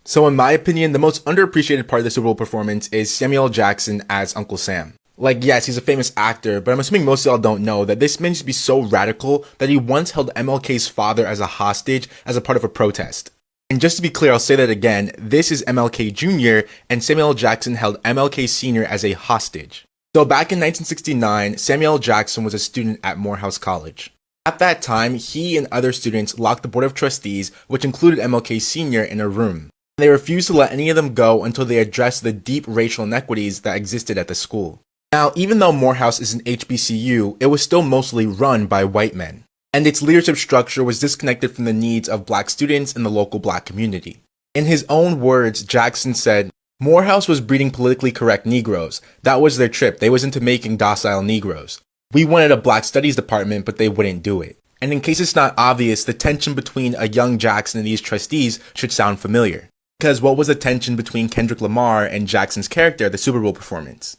So in my opinion, the most underappreciated part of the Super Bowl performance is Samuel Jackson as Uncle Sam. Like, yes, he's a famous actor, but I'm assuming most of y'all don't know that this man used to be so radical that he once held MLK's father as a hostage as a part of a protest. And just to be clear, I'll say that again, this is MLK Jr., and Samuel Jackson held MLK Sr. as a hostage. So back in 1969, Samuel Jackson was a student at Morehouse College. At that time, he and other students locked the Board of Trustees, which included MLK Sr., in a room. They refused to let any of them go until they addressed the deep racial inequities that existed at the school. Now, even though Morehouse is an HBCU, it was still mostly run by white men, and its leadership structure was disconnected from the needs of black students in the local black community. In his own words, Jackson said, "Morehouse was breeding politically correct Negroes. That was their trip. They was into making docile Negroes. We wanted a black studies department, but they wouldn't do it." And in case it's not obvious, the tension between a young Jackson and these trustees should sound familiar. Because what was the tension between Kendrick Lamar and Jackson's character at the Super Bowl performance?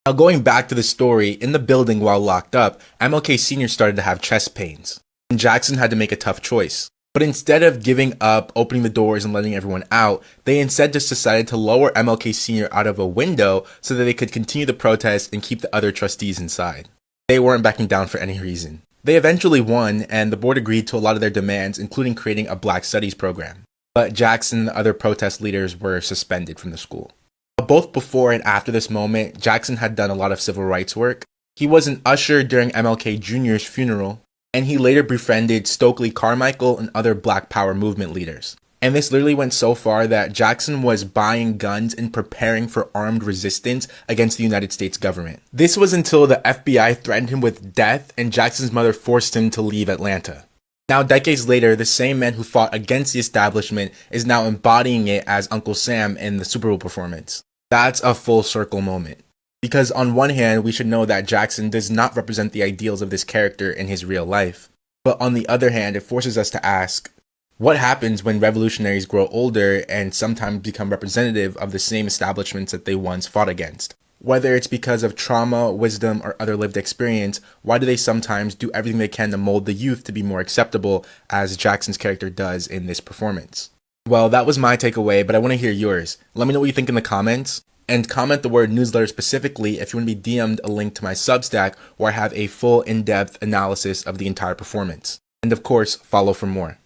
Now, going back to the story, in the building while locked up, MLK Sr. started to have chest pains, and Jackson had to make a tough choice. But instead of giving up, opening the doors, and letting everyone out, they instead just decided to lower MLK Sr. out of a window so that they could continue the protest and keep the other trustees inside. They weren't backing down for any reason. They eventually won, and the board agreed to a lot of their demands, including creating a black studies program. But Jackson and the other protest leaders were suspended from the school. Both before and after this moment, Jackson had done a lot of civil rights work. He was an usher during MLK Jr.'s funeral, and he later befriended Stokely Carmichael and other Black Power movement leaders. And this literally went so far that Jackson was buying guns and preparing for armed resistance against the United States government. This was until the FBI threatened him with death and Jackson's mother forced him to leave Atlanta. Now, decades later, the same man who fought against the establishment is now embodying it as Uncle Sam in the Super Bowl performance. That's a full circle moment. Because on one hand, we should know that Jackson does not represent the ideals of this character in his real life. But on the other hand, it forces us to ask, what happens when revolutionaries grow older and sometimes become representative of the same establishments that they once fought against? Whether it's because of trauma, wisdom, or other lived experience, why do they sometimes do everything they can to mold the youth to be more acceptable, as Jackson's character does in this performance? Well, that was my takeaway, but I want to hear yours. Let me know what you think in the comments, and comment the word newsletter specifically if you want to be DM'd a link to my Substack where I have a full in-depth analysis of the entire performance. And of course, follow for more.